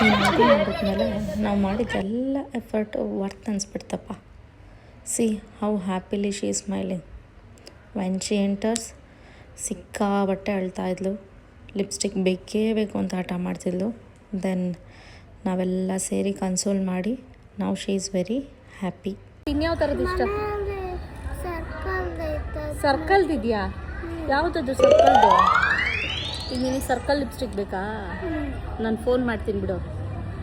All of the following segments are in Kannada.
ಈ ಮಗು ಮಾಡಿದ್ಮೇಲೆ ನಾವು ಮಾಡಿದ್ದೆಲ್ಲ ಎಫರ್ಟ್ ವರ್ತ್ ಅನಿಸ್ಬಿಡ್ತಪ್ಪ. See how happily she is smiling. When she enters ಸಿಕ್ಕಾಬಟ್ಟೆ ಅಳ್ತಾ ಇದ್ಲು. ಲಿಪ್ಸ್ಟಿಕ್ ಬೇಕೇ ಬೇಕು ಅಂತ ಹಠ ಮಾಡ್ತಿದ್ಲು. ದೆನ್ ನಾವೆಲ್ಲ ಸೇರಿ ಕನ್ಸೋಲ್ ಮಾಡಿ ನಾವು ಶಿ ಈಸ್ ವೆರಿ ಹ್ಯಾಪಿ. ಇನ್ಯಾವ ಥರದ್ದು ಇಷ್ಟ? ಸರ್ಕಲ್ದಿದೆಯಾ? ಯಾವುದದು ಸರ್ಕಲ್ದು? ಈಗ ನಿನಗೆ ಸರ್ಕಲ್ ಲಿಪ್ಸ್ಟಿಕ್ ಬೇಕಾ? ನಾನು ಫೋನ್ ಮಾಡ್ತೀನಿ ಬಿಡು.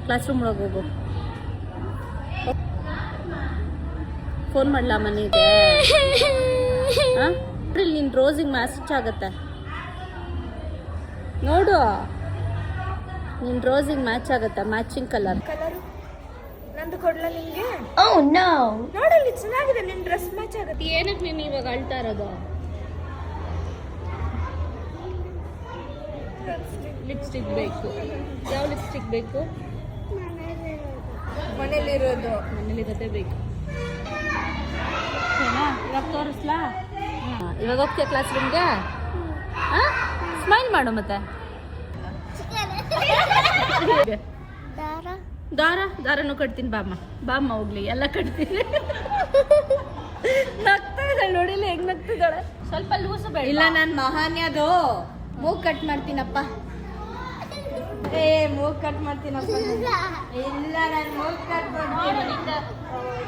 ಕ್ಲಾಸ್ ರೂಮ್ ಒಳಗೆ ಹೋಗು. ಫೋನ್ ಮಾಡಲ ಮನೆಗೆ? ಹಾಂ ಇಲ್ಲಿ ನಿನ್ನ ರೋಸಿಗೆ ಮ್ಯಾಚ್ ಆಗುತ್ತೆ ನೋಡು. ನಿನ್ನ ರೋಸಿಗೆ ಮ್ಯಾಚ್ ಆಗುತ್ತೆ, ಮ್ಯಾಚಿಂಗ್ ಕಲರ್. ನಂದು ಕೊಡ್ಲ ನಿಂಗೆ? ಓ ನೋ, ನೋಡಲ್ಲಿ ಚೆನ್ನಾಗಿದೆ, ನಿನ್ನ ಡ್ರೆಸ್ ಮ್ಯಾಚ್ ಆಗುತ್ತೆ. ಏನಕ್ಕೆ ನೀನು ಇವಾಗ ಅಳ್ತಾ ಇರೋದು? ಲಿಪ್ಸ್ಟಿಕ್ ಬೇಕು. ಯಾವ ಲಿಪ್ಸ್ಟಿಕ್ ಬೇಕು? ಮನೇಲಿರೋದು. ಮನೇಲಿರೋದೇ ಬೇಕು. ಓಕೆನಾ? ಇವಾಗ ತೋರಿಸ್ಲಾ? ಹಾಂ, ಇವಾಗ ಹೋಗ್ತೀಯ ಕ್ಲಾಸ್ ರೂಮ್ಗೆ? ಹಾಂ, ಸ್ಮೈಲ್ ಮಾಡು ಮತ್ತೆ. ದಾರನೂ ಕಟ್ತೀನಿ. ಬಾಮ್ಮ ಹೋಗ್ಲಿ, ಎಲ್ಲ ಕಟ್ತೀನಿ. ನಗ್ತಾ ಇದ್ದಾಳೆ ನೋಡಿಲ್ಲ, ಹೆಂಗ್ ನಗ್ತಿದ್ದಾಳೆ. ಸ್ವಲ್ಪ ಲೂಸು ಬೇಡ. ಇಲ್ಲ, ನಾನು ಮಹಾನ್ಯದು ಮೂಗ್ ಕಟ್ ಮಾಡ್ತೀನಪ್ಪ. ಮೂಗ್ ಕಟ್ ಮಾಡ್ತೀನಪ್ಪ. ಇಲ್ಲ, ನಾನು ಮೂಗ್ ಕಟ್ ಮಾಡ್ತೀನಿ.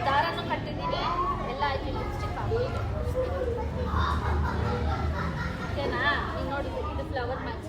ದಾರನೂ ಕಟ್ಟಿದ್ದೀನಿ, ಎಲ್ಲ ಆಯ್ತು. ಲಿಪ್ಸ್ಟಿಕ್ ಓಕೆನಾ? ಈಗ ನೋಡಿ, ಇದು ಫ್ಲವರ್ ಮ್ಯಾಚ್